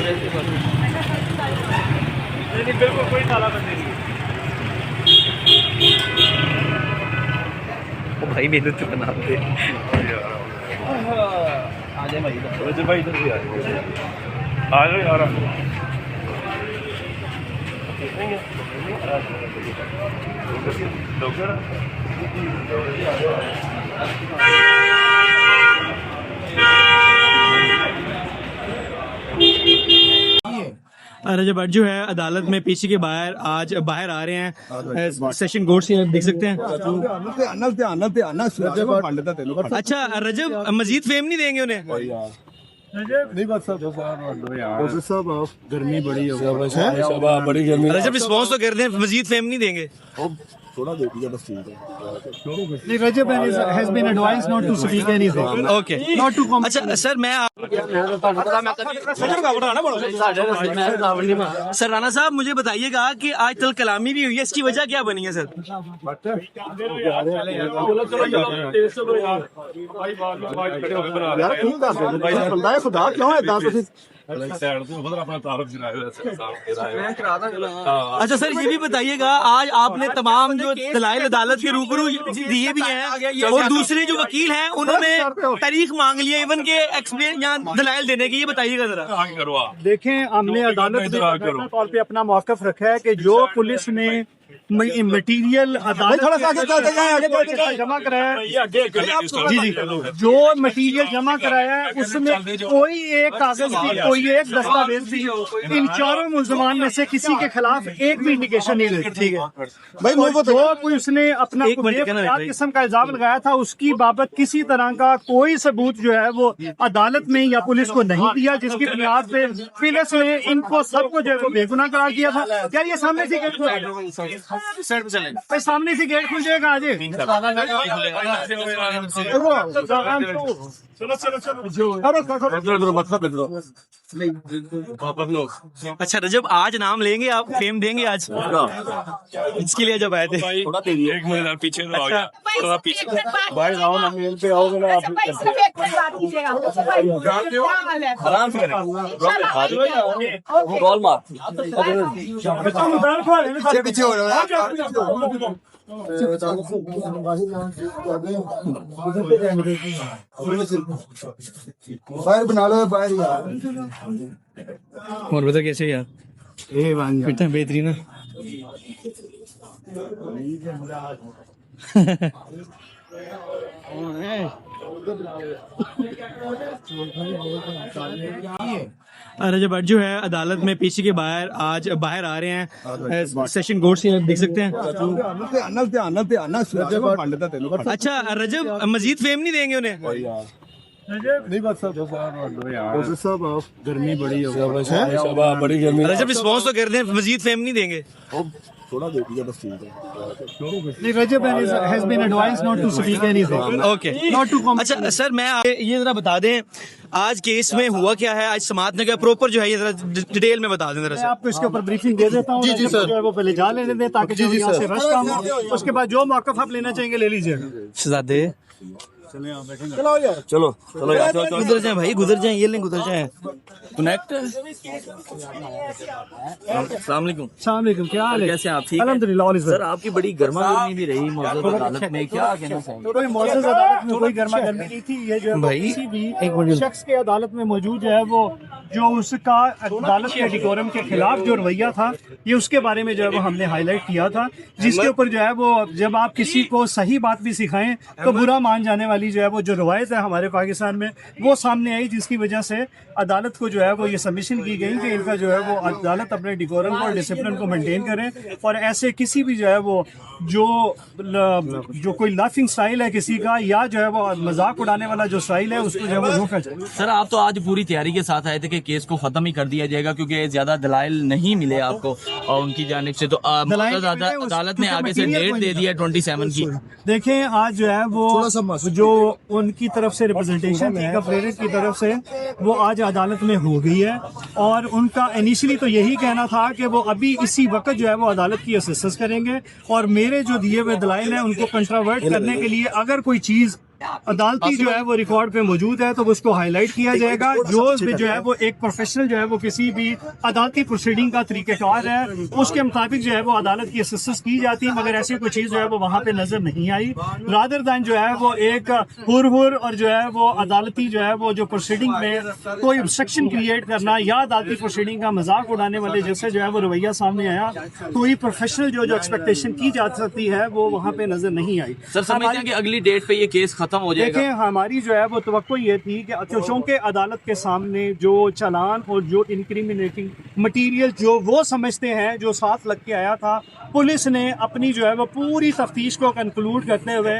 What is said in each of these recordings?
नहीं बिल्कुल कोई तालाबंदी नहीं। ओ भाई मेहनत तो बना दे। आ जाए भाई इधर भाई इधर भी आ जाओ यार। रजब भट्ट जो है अदालत में पेशी के बाहर आज बाहर आ रहे हैं सेशन कोर्ट से, देख सकते हैं। अच्छा रजब मजीद फेम नहीं देंगे उन्हें? नहीं बस साहब गर्मी बड़ी है, बड़ी गर्मी। रजब रिस्पॉन्स तो कर दें, मजीद फेम नहीं देंगे। थोड़ा देख लिया बस, ठीक है। Rajab has been advised not to speak anything. Okay, Not to comment. अच्छा सर मैं सर राना साहब मुझे बताइएगा कि आज तल कलामी भी हुई है, इसकी वजह क्या बनी है सर? खुदा क्यों है? अच्छा सर ये भी बताइएगा, आज आपने तमाम जो दलाइल अदालत के रूबरू दिए भी हैं और दूसरे जो वकील हैं उन्होंने तारीख मांग ली है इवन के एक्सप्लेन या दलाइल देने की, ये बताइएगा जरा। देखें, हमने अदालत में तौर पे अपना मौकफ रखा है कि जो पुलिस ने मटीरियल जमा कराया है, जी जी, जो मटीरियल जमा कराया है उसमें कोई एक कागज भी, कोई एक दस्तावेज भी इन चारों मुल्जमान में से किसी के खिलाफ एक भी इंडिकेशन नहीं रही। ठीक है भाई, जो कोई उसने अपना किस्म का इल्जाम लगाया था उसकी बाबत किसी तरह का कोई सबूत जो है वो अदालत में या पुलिस को नहीं दिया, जिसकी बुनियाद पे पुलिस ने इनको सबको जो है वो बेगुनाह करार दिया था। यार ये सामने से सामने से गेट खुल जाएगा आज। अच्छा रजब आज नाम लेंगे आप, फेम देंगे आज? इसके लिए जब आए थे एक मिनट पीछे तो आओ, पीछे भाई आओ ना, मेल पे आओगे ना आप। आराम से कॉल मार पीछे हो रहा बाहर बना लो, बाहर यार। और बता कैसे यार? बेटा बेहतरीन है। रजब भट्ट जो है अदालत में पेशी के बाहर आज बाहर आ रहे हैं सेशन कोर्ट से, देख सकते हैं। अच्छा रजब मजीद फेम नहीं देंगे उन्हें? नहीं बस साहब गर्मी बड़ी है, बड़ी गर्मी। रजब रिस्पॉन्स तो कर दें, मजीद फेम नहीं देंगे। थोड़ा देख लिया बस, ठीक है। Rajab has been advised not to speak anything. Okay, Not to comment. अच्छा सर मैं ये जरा बता दें आज केस में हुआ क्या है, आज समाअत ने क्या प्रॉपर जो है ये जरा डिटेल में बता दें जरा मैं आपको इसके ऊपर ब्रीफिंग दे देता हूँ। जी सर, जो है वो पहले जा लेने दें ताकि जो यहाँ से रश काम हो, उसके बाद जो मौकफ आप लेना चाहेंगे ले लीजिएगा। शहजादे चलो यार, चलो यार, गुजर जाए भाई, गुजर जाए, ये नहीं गुजर जाए। कनेक्ट। अस्सलाम वालेकुम, क्या हाल है? कैसे आप? ठीक है अल्हम्दुलिल्लाह। सर आपकी बड़ी गर्मा गर्मी भी रही मौजूद अदालत में, क्या कहना चाहिए? कोई मौजूद अदालत में कोई गर्मा गर्मी नहीं थी। ये जो भाई, किसी भी शख्स के अदालत में मौजूद जो है वो जो उसका अदालत के डिकोरम के खिलाफ जो रवैया था, ये उसके बारे में जो है वो हमने हाईलाइट किया था, जिसके ऊपर जो है वो जब आप किसी को सही बात भी सिखाएं तो बुरा मान जाने वाली जो है वो जो रवायत है हमारे पाकिस्तान में वो सामने आई, जिसकी वजह से अदालत को जो है वो ये सबमिशन की गई कि इनका जो है वो अदालत अपने डिकोरम को और डिसिप्लिन को मेंटेन करें और ऐसे किसी भी जो है वो जो कोई लाफिंग स्टाइल है किसी का या जो है वो मजाक उड़ाने वाला जो स्टाइल है उसको जो है वो रोका जाए। सर आप तो आज पूरी तैयारी के साथ आए थे कि केस को खत्म ही कर दिया जाएगा क्योंकि ज्यादा दलाइल नहीं मिले आपको और उनकी जानिब से, तो अदालत ने आगे से डेट दे दिया 27 की। देखें आज जो है वो जो उनकी तरफ से रिप्रेजेंटेशन थी कंप्लेनेंट की तरफ से वो आज अदालत में हो गई है और उनका इनिशियली तो यही कहना था कि वो अभी इसी वक्त जो है वो अदालत की असेस करेंगे और मेरे जो दिए हुए दलाइल हैं उनको कंट्रावर्ट करने के लिए अगर कोई चीज अदालती जो है वो रिकॉर्ड पे मौजूद है तो उसको हाईलाइट किया जाएगा। जो है वो एक प्रोफेशनल जो है वो किसी भी अदालती प्रोसीडिंग का तरीक़ाकार है उसके मुताबिक जो है वो अदालत की असिस्टेंस की जाती है, मगर ऐसी कोई चीज़ जो है वो वहाँ पे नजर नहीं आई। रादर दैन जो है वो एक हुर और जो है वो अदालती जो है वो जो प्रोसीडिंग में कोई ऑब्स्ट्रक्शन क्रिएट करना या अदालती प्रोसीडिंग का मजाक उड़ाने वाले जैसे जो है वो रवैया सामने आया, कोई प्रोफेशनल जो एक्सपेक्टेशन की जा सकती है वो वहाँ पे नजर नहीं आई। सर समझते हैं कि अगली डेट पे ये केस खत्म हो जाएगा? देखिए हमारी जो है वो तवक्को ये थी कि चूंकि अदालत के सामने जो चालान और जो इंक्रिमिनेटिंग मटीरियल जो वो समझते हैं जो साथ लग के आया था, पुलिस ने अपनी जो है वो पूरी तफ्तीश को कंक्लूड करते हुए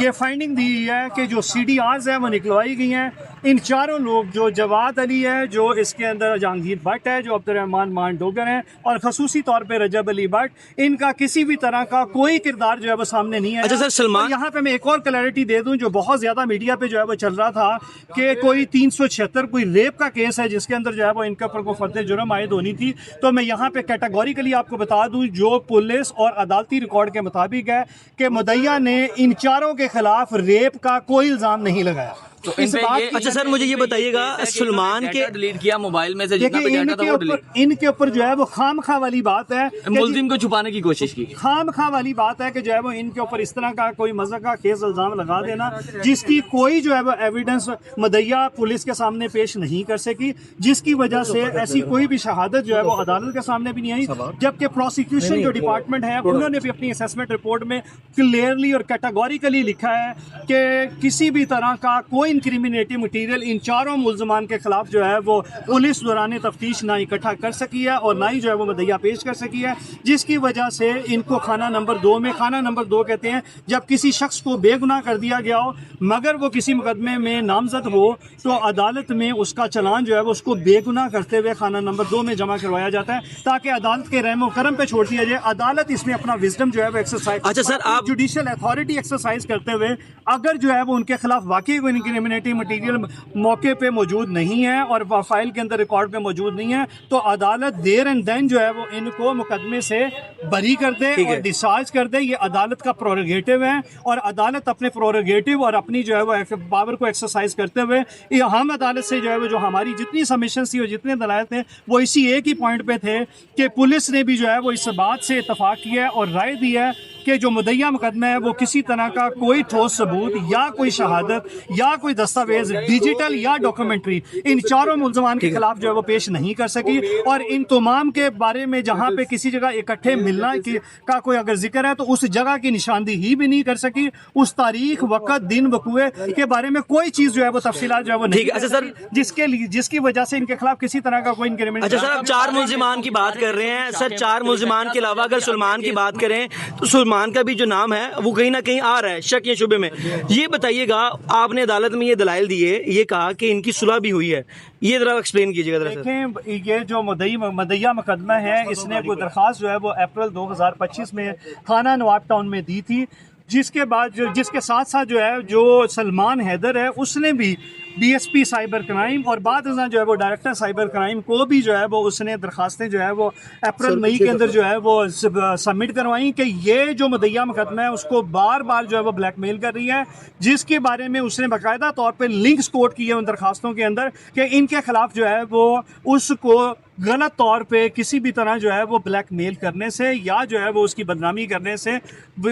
ये फाइंडिंग दी है कि जो CDRs है वो निकलवाई गई हैं। इन चारों लोग जो जवाद अली है, जो इसके अंदर जहांगीर भट्ट है, जो अब्दुर्रहमान मान डोगर है और खसूसी तौर पे रजब अली भट्ट, इनका किसी भी तरह का कोई किरदार जो है वो सामने नहीं है। अच्छा सर सलमान, यहाँ पे मैं एक और क्लैरिटी दे दूं जो बहुत ज्यादा मीडिया पे जो है वो चल रहा था कि कोई 376 कोई रेप का केस है जिसके अंदर जो है वो इनके ऊपर को फर्द जुर्म आयद होनी थी। तो मैं यहाँ पे कैटेगोरिकली आपको बता दूं जो पुलिस और अदालती रिकॉर्ड के मुताबिक है कि मुद्दईया ने इन चारों के खिलाफ रेप का कोई इल्जाम नहीं लगाया। तो इस बात अच्छा सर मुझे ये बताइएगा सलमान के डिलीट किया मोबाइल में से जितना भी डाटा था वो डिलीट, इनके ऊपर जो है वो खामखा वाली बात है, मुल्जिम को छुपाने की कोशिश की। खामखा वाली बात है कि जो है वो इनके ऊपर इस तरह का कोई मज़हब का केस इल्जाम लगा देना जिसकी कोई जो है वो एविडेंस मुद्दईया पुलिस के सामने पेश नहीं कर सकी, जिसकी वजह से ऐसी कोई भी शहादत जो है वो अदालत के सामने भी नहीं आई। जबकि प्रोसिक्यूशन जो डिपार्टमेंट है उन्होंने भी अपनी असेसमेंट रिपोर्ट में क्लियरली और कैटेगोरिकली लिखा है कि किसी भी तरह का कोई इंक्रिमिनेटिंग मटीरियल इन चारों मुल्ज़मान के खिलाफ जो है वो पुलिस दौरान तफ्तीश ना इकट्ठा कर सकी है और ना ही जो है वो मुद्दईया पेश कर सकी है, जिसकी वजह से इनको खाना नंबर 2 में, खाना नंबर 2 कहते हैं जब किसी शख्स को बेगुनाह कर दिया गया हो मगर वो किसी मुकदमे में नामजद हो तो अदालत में उसका चलान जो है वो उसको बेगुनाह करते हुए खाना नंबर 2 में जमा करवाया जाता है ताकि अदालत के रहमो करम पे छोड़ दिया जाए। अदालत इसमें अपना विजडम जो है वो एक्सरसाइज, अच्छा सर आप जुडिशियल अथॉरिटी एक्सरसाइज करते हुए अगर जो है वो उनके खिलाफ वाकई कोई इंक्रिमिनेटिंग मटीरियल मौके पे मौजूद नहीं है और फाइल के अंदर रिकॉर्ड पे मौजूद नहीं है तो अदालत देर एंड देन जो है वो इनको मुकदमे से बरी कर दे और डिस्चार्ज कर दे। ये अदालत का प्रोरोगेटिव है और अदालत अपने प्रोरोगेटिव और अपनी जो है वो पावर को एक्सरसाइज करते हुए हम अदालत से जो है वो जो हमारी जितनी सबमिशन थी और जितने दलाइल थे वो इसी एक ही पॉइंट पे थे कि पुलिस ने भी जो है वो इस बात से इतफाक किया है और राय दी है कि जो मुद्दईया मुकदमा है वो किसी तरह का कोई ठोस सबूत या कोई शहादत या कोई दस्तावेज डिजिटल या डॉक्यूमेंट्री इन चारों मुल्ज़मान के खिलाफ जो है वो पेश नहीं कर सकी और इन तमाम के बारे में जहां पे किसी जगह इकट्ठे मिलना का कोई अगर जिक्र है तो उस जगह की निशानदेही भी नहीं कर सकी। उस तारीख, वक्त, दिन, वकूए के बारे में कोई चीज जो है वो तफसीलात जो है वो नहीं। अच्छा सर जिसकी वजह से इनके खिलाफ किसी तरह का कोई इंक्रीमेंट। अच्छा सर आप 4 मुल्जिमान की बात कर रहे हैं सर, 4 मुल्जिमान के अलावा अगर सलमान की बात करें तो सलमान का भी जो नाम है वो कहीं ना कहीं आ रहा है शक या शुबे में। ये बताइएगा आपने अदालत में ये दलाइल दिए, ये कहा कि इनकी सुलह भी हुई है, ये जरा एक्सप्लेन कीजिएगा। देखें ये जो मुद्दईया मुकदमा है इसने कोई दरख्वास्त जो है वो अप्रैल 2025 में थाना नवाब टाउन में दी थी, जिसके बाद जिसके साथ साथ जो है जो सलमान हैदर है उसने भी DSP साइबर क्राइम और बाद में जो है वो डायरेक्टर साइबर क्राइम को भी जो है वो उसने दरखास्तें जो है वो अप्रैल मई के अंदर जो है वो सबमिट करवाई कि ये जो मुद्दईया मुकदमा है उसको बार बार जो है वो ब्लैकमेल कर रही है, जिसके बारे में उसने बाकायदा तौर पर लिंक्स कोट किए उन दरखास्तों के अंदर कि इनके खिलाफ जो है वो उसको गलत तौर पे किसी भी तरह जो है वो ब्लैकमेल करने से या जो है वो उसकी बदनामी करने से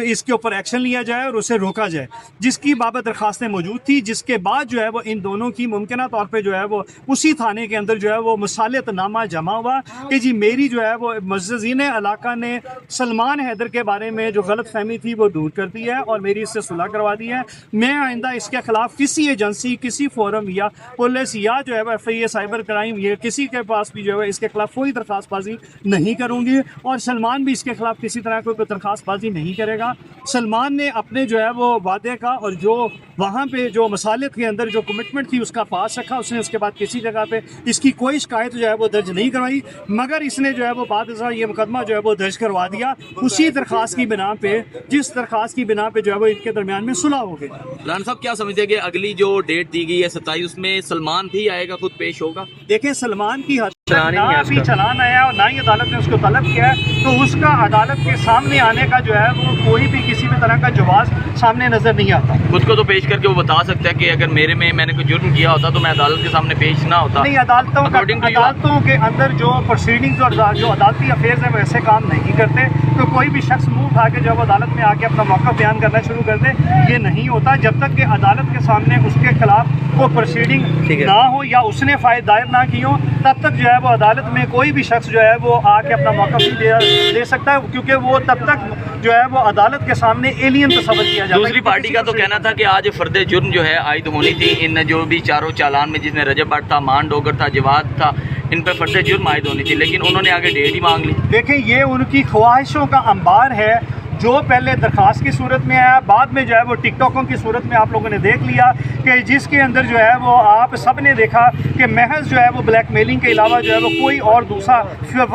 इसके ऊपर एक्शन लिया जाए और उसे रोका जाए, जिसकी बाबत दरखास्तें मौजूद थी। जिसके बाद जो है वो इन दोनों की मुमकिन तौर पे जो है वो उसी थाने के अंदर जो है वो मुसालियतनामा जमा हुआ कि जी मेरी जो है वो मुअज़्ज़िज़ीन इलाका ने सलमान हैदर के बारे में जो गलत फहमी थी वो दूर कर दी है और मेरी इससे सुलह करवा दी है। मैं आइंदा इसके खिलाफ किसी एजेंसी, किसी फोरम या पुलिस या जो है वो FIA साइबर क्राइम ये किसी के पास भी जो है इसके खिलाफ कोई दरखास्तबाजी नहीं करूंगी और सलमान भी इसके खिलाफ किसी तरह कोई दरखास्तबाजी नहीं करेगा। सलमान ने अपने जो है वो वादे का और जो वहाँ पे जो मसालियत के अंदर जो कमिटमेंट थी उसका पास रखा। उसने उसके बाद किसी जगह पे इसकी कोई शिकायत जो है वो दर्ज नहीं करवाई, मगर इसने जो है वो बाद ये मुकदमा जो है वो दर्ज करवा दिया उसी दरखास्त की बिना पे, जिस दरखास्त की बिना पे जो है वो इनके दरमियान में सुलह हो गई। राना साहब क्या समझते हैं कि अगली जो डेट दी गई है 27 उसमें सलमान भी आएगा, खुद पेश होगा? देखें सलमान की ना भी चलान आया और ना ही अदालत ने उसको तलब किया है, तो उसका अदालत के सामने आने का जो है वो कोई भी किसी भी तरह का जवाब सामने नजर नहीं आता। खुद को तो पेश करके वो बता सकता है कि अगर मैंने कोई जुर्म किया होता तो मैं अदालत के सामने पेश ना होता। नहीं, अदालतों के अंदर जो प्रोसीडिंग्स और जो अदालती अफेयर्स हैं वैसे काम नहीं करते। तो कोई भी शख्स मुंह उठा के जब अदालत में आके अपना मौक़िफ़ बयान करना शुरू कर दे, ये नहीं होता जब तक कि अदालत के सामने उसके खिलाफ वो प्रोसीडिंग ना हो या उसने फ़ायदा दायर ना की हो, तब तक जो है वो अदालत में कोई भी शख्स जो है वो आके अपना मौक़िफ़ नहीं दे सकता है, क्योंकि वो तब तक जो है वो अदालत के सामने एलियन तस्वर किया जाता है। दूसरी पार्टी का तो कहना था कि आज फर्द जुर्म जो है आयद होनी थी इन जो भी चारों चालान में, जिसमें रजब भट्ट था, मान डोगर था, जवाद था, इन पर फर्द जुर्म आयद होनी थी, लेकिन उन्होंने आगे डेट ही मांग ली। देखें, ये उनकी ख्वाहिशों का अंबार है जो पहले दरख्वास्त की सूरत में आया, बाद में जो है वो टिकटॉकों की सूरत में आप लोगों ने देख लिया कि जिसके अंदर जो है वो आप सब ने देखा कि महज जो है वो ब्लैकमेलिंग के अलावा जो है वो कोई और दूसरा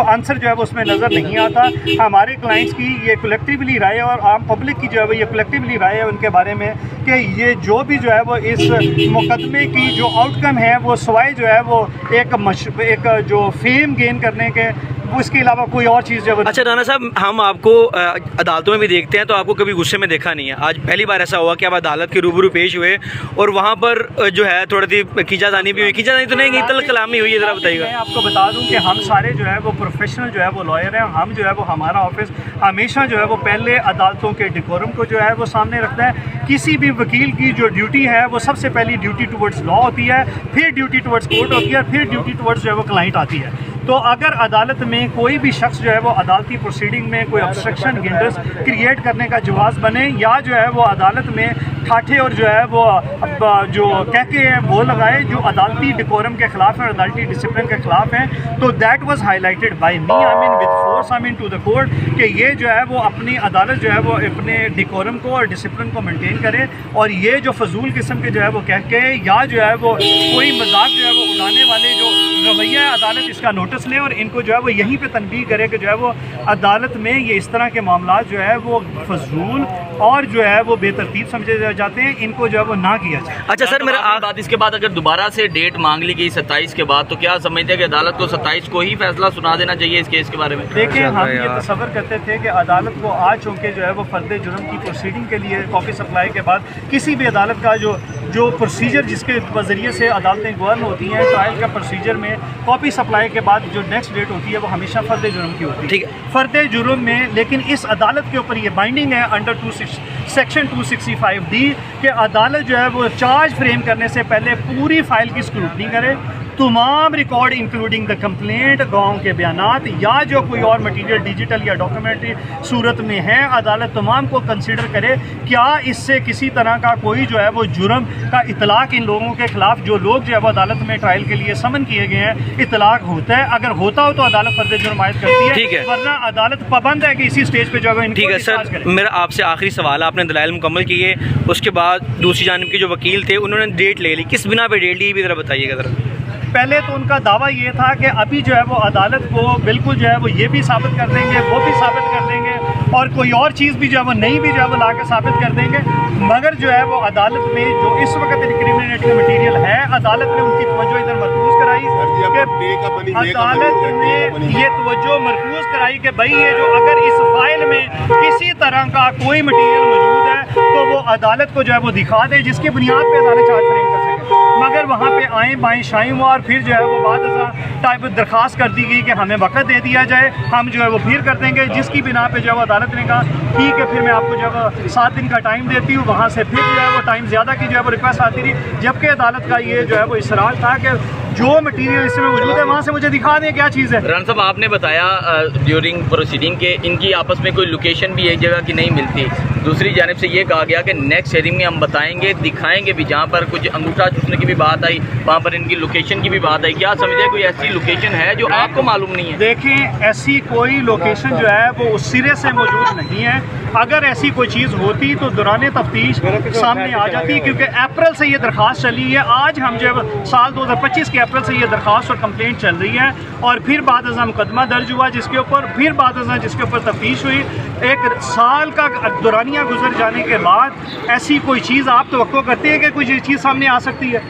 आंसर जो है वो उसमें नज़र नहीं आता। हमारे क्लाइंट्स की ये कलेक्टिवली राय है और आम पब्लिक की जो है वो ये कलेक्टिवली राय है उनके बारे में कि ये जो भी जो है वो इस मुकदमे की जो आउटकम है वो सवाए जो है वो एक जो फेम गेन करने के, उसके अलावा कोई और चीज़ जो है। अच्छा राना साहब, हम आपको अदालतों में भी देखते हैं तो आपको कभी गुस्से में देखा नहीं है। आज पहली बार ऐसा हुआ कि आप अदालत के रूबरू पेश हुए और वहाँ पर जो है थोड़ी सी खींचातानी भी हुई। खींचातानी तो नहीं, तल कलामी हुई है, ज़रा बताइएगा। मैं आपको बता दूं कि हम सारे जो है वो प्रोफेशनल जो है वो लॉयर हैं। हम जो है वो हमारा ऑफिस हमेशा जो है वो पहले अदालतों के डिकोरम को जो है वो सामने रखता है। किसी भी वकील की जो ड्यूटी है वो सबसे पहली ड्यूटी टुवर्ड्स लॉ होती है, फिर ड्यूटी टुवर्ड्स कोर्ट होती है, फिर ड्यूटी टुवर्ड्स जो है वो क्लाइंट आती है। तो अगर अदालत में कोई भी शख्स जो है वो अदालती प्रोसीडिंग में कोई ऑब्स्ट्रक्शन हिंड्रेंस क्रिएट करने का जवाब बने या जो है वो अदालत में ठाठे और जो है वो जो कह के वो लगाए जो अदालती डिकोरम के खिलाफ है, अदालती डिसिप्लिन के खिलाफ हैं, तो that was highlighted by me. I mean with force, I mean to the court कि ये जो है वो अपनी अदालत जो है वो अपने डिकोरम को और डिसिप्लिन को मेंटेन करे और ये जो फजूल किस्म के जो है वो कह के या जो है वो कोई मजाक जो है वो उड़ाने वाले जो रवैया है, अदालत इसका नोटिस ले और इनको जो है वो यहीं पे तनबीह करे कि जो है वो अदालत में ये इस तरह के मामला जो है वो फजूल और जो है वो बेतरतीब समझे जाते हैं, इनको जो है वो ना किया जाए। अच्छा सर, मेरा बात इसके बाद अगर दोबारा से डेट मांग ली गई 27 के बाद, तो क्या समझते हैं कि अदालत को 27 को ही फैसला सुना देना चाहिए इस केस के बारे में? देखिए, हम ये तसव्वुर करते थे कि अदालत को आज चूँकि जो है वो फर्द जुर्म की प्रोसीडिंग के लिए कॉपी सप्लाई के बाद किसी भी अदालत का जो प्रोसीजर जिसके ज़रिए से अदालतें गवर्न होती हैं, ट्रायल का प्रोसीजर में कॉपी सप्लाई के बाद जो नेक्स्ट डेट होती है वो हमेशा फर्द जुर्म की होती है। ठीक है, फर्द जुर्म में लेकिन इस अदालत के ऊपर ये बाइंडिंग है अंडर सेक्शन 265D कि अदालत जो है वो चार्ज फ्रेम करने से पहले पूरी फाइल की स्क्रूटनी करे, तमाम रिकॉर्ड इंक्लूडिंग द कंप्लेंट, गाँव के बयानात या जो कोई और मटेरियल डिजिटल या डॉक्यूमेंट्री सूरत में है, अदालत तमाम को कंसिडर करे क्या इससे किसी तरह का कोई जो है वो जुर्म का इतलाक इन लोगों के खिलाफ जो लोग जो है वो अदालत में ट्रायल के लिए समन किए गए हैं इतलाक होता है। अगर होता हो तो अदालत फर्द जुर्म आयद करती है, ठीक है, वरना अदालत पाबंद है कि इसी स्टेज पे जो है। ठीक है सर, मेरा आपसे आखिरी सवाल है, आपने दलाइल मुकम्मल किए, उसके बाद दूसरी जानिब के जो वकील थे उन्होंने डेट ले ली, किस बिना पे डेट ली भी ज़रा बताइएगा ज़रा। पहले तो उनका दावा ये था कि अभी जो है वो अदालत को बिल्कुल जो है वो ये भी साबित कर देंगे, वो भी साबित कर देंगे और कोई और चीज़ भी जो है वो नई भी जो है वो ला के साबित कर देंगे। मगर जो है वो अदालत में जो इस वक्त इंक्रिमिनेटिंग मटीरियल है, अदालत ने उनकी तवज्जो इधर मरकूज़ कराई कि अदालत ने ये तवज्जो मरकूज़ कराई कि भाई ये जो अगर इस फाइल में किसी तरह का कोई मटीरियल मौजूद है तो वो अदालत को जो है वो दिखा दे, जिसकी बुनियाद पर अदालत चार्ज फ्रेम कर सके। मगर वहाँ पे आए बाएँ शाएँ हुआ और फिर जो है वो बाद टाइप दरख्वास्त कर दी गई कि हमें वक़्त दे दिया जाए, हम जो है वो फिर कर देंगे, जिसकी बिना पे जो है वो अदालत ने कहा ठीक है फिर मैं आपको जो है 7 दिन का टाइम देती हूँ। वहाँ से फिर जो है वो टाइम ज़्यादा की जो है वो रिक्वेस्ट आती रही, जबकि अदालत का ये जो है वो इसरार था कि जो मटीरियल इसमें मौजूद है वहाँ से मुझे दिखा दें क्या चीज़ है। राना साहब, आपने बताया ड्यूरिंग प्रोसीडिंग के इनकी आपस में कोई लोकेशन भी एक जगह की नहीं मिलती, दूसरी जानिब से ये कहा गया कि नेक्स्ट हेयरिंग में हम बताएंगे, दिखाएंगे भी, जहाँ पर कुछ अंगूठा चूसने की भी बात आई वहाँ पर इनकी लोकेशन की भी बात आई। क्या समझे कोई ऐसी लोकेशन है जो आपको मालूम नहीं है? देखें, ऐसी कोई लोकेशन जो है वो उस सिरे से मौजूद नहीं है। अगर ऐसी कोई चीज़ होती तो दौरान तफ्तीश सामने आ जाती, क्योंकि अप्रैल से ये दरख्वास्त चली है। आज हम जब साल 2025 के अप्रैल से ये दरख्वास्त और कंप्लेंट चल रही है और फिर बाद मुकदमा दर्ज हुआ जिसके ऊपर, फिर बाद जिसके ऊपर तफ्तीश हुई, एक साल का दौरानिया गुजर जाने के बाद ऐसी कोई चीज़ आप तवक्को करते हैं कि कोई चीज़ सामने आ सकती है?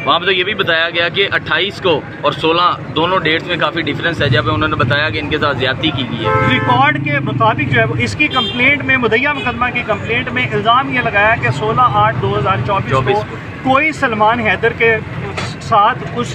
वहाँ पे तो ये भी बताया गया कि 28 को और 16 दोनों डेट्स में काफ़ी डिफरेंस है, जब उन्होंने बताया कि इनके साथ ज्यादती की गई है। रिकॉर्ड के मुताबिक जो है वो इसकी कंप्लेंट में, मुदय्या मुकदमा की कंप्लेंट में इल्ज़ाम ये लगाया कि 16/8/2024 को कोई सलमान हैदर के साथ उस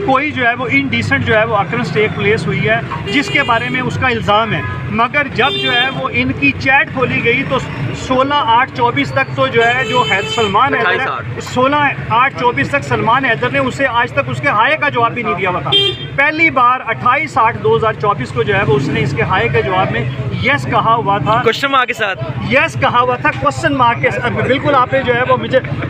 कोई जो है वो इनडिसेंट जो है वो अक्रंस टेक प्लेस हुई है, जिसके बारे में उसका इल्ज़ाम है। मगर जब जो है वो इनकी चैट खोली गई तो 16/8/24 तक तो जो है जो है सलमान हैदर है, 16/8/24 तक सलमान हैदर ने उसे आज तक उसके हाय का जवाब भी नहीं दिया हुआ था। पहली बार 28/8/2024 को जो है वो उसने इसके हाय के जवाब में यस कहा हुआ था, क्वेश्चन मार्क के साथ यस कहा हुआ था, क्वेश्चन मार्क के साथ। बिल्कुल आपने जो है वो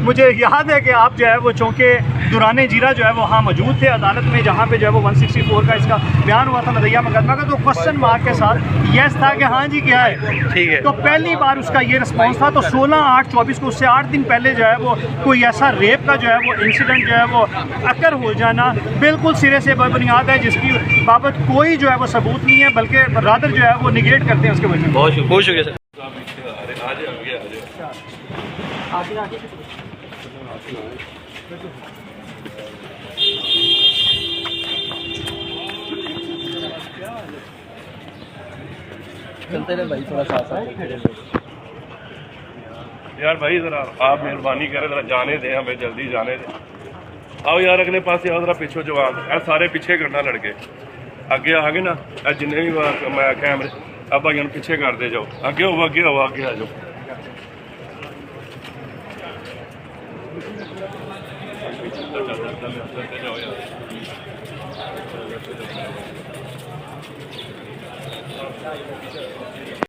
मुझे याद है कि आप जो है वो चूँकि दुराने जीरा जो है वो वहाँ मौजूद थे अदालत में, जहाँ पे जो है वो 164 का इसका बयान हुआ था मुदय्या मुकदमा का, तो क्वेश्चन मार्क के साथ यस था कि हाँ जी क्या है, ठीक है। तो पहली बार उसका ये रिस्पॉन्स था। तो 16/8/24 को उससे 8 दिन पहले जो है वो कोई ऐसा रेप का जो है वो इंसिडेंट जो है वो अकर हो जाना बिल्कुल सिरे से बेबुनियाद है, जिसकी बाबत कोई जो है वो सबूत नहीं है, बल्कि रादर जो है वो निगेट करते हैं उसके वजह से। बहुत शुक्रिया सर। चलते रहे भाई, थोड़ा साथ यार भाई जरा आप मेहरबानी करें, जरा जाने दें हमें, जल्दी जाने दें। आओ यार अगले पास आओ, जरा पिछो जवान ए सारे पीछे करना लड़के, अगे आ गए ना जिन्हें भी मैं कैमरे अब भाई पीछे कर दे जाओ, अगे हो आगे हो आगे आ जाओ। जाओ यार।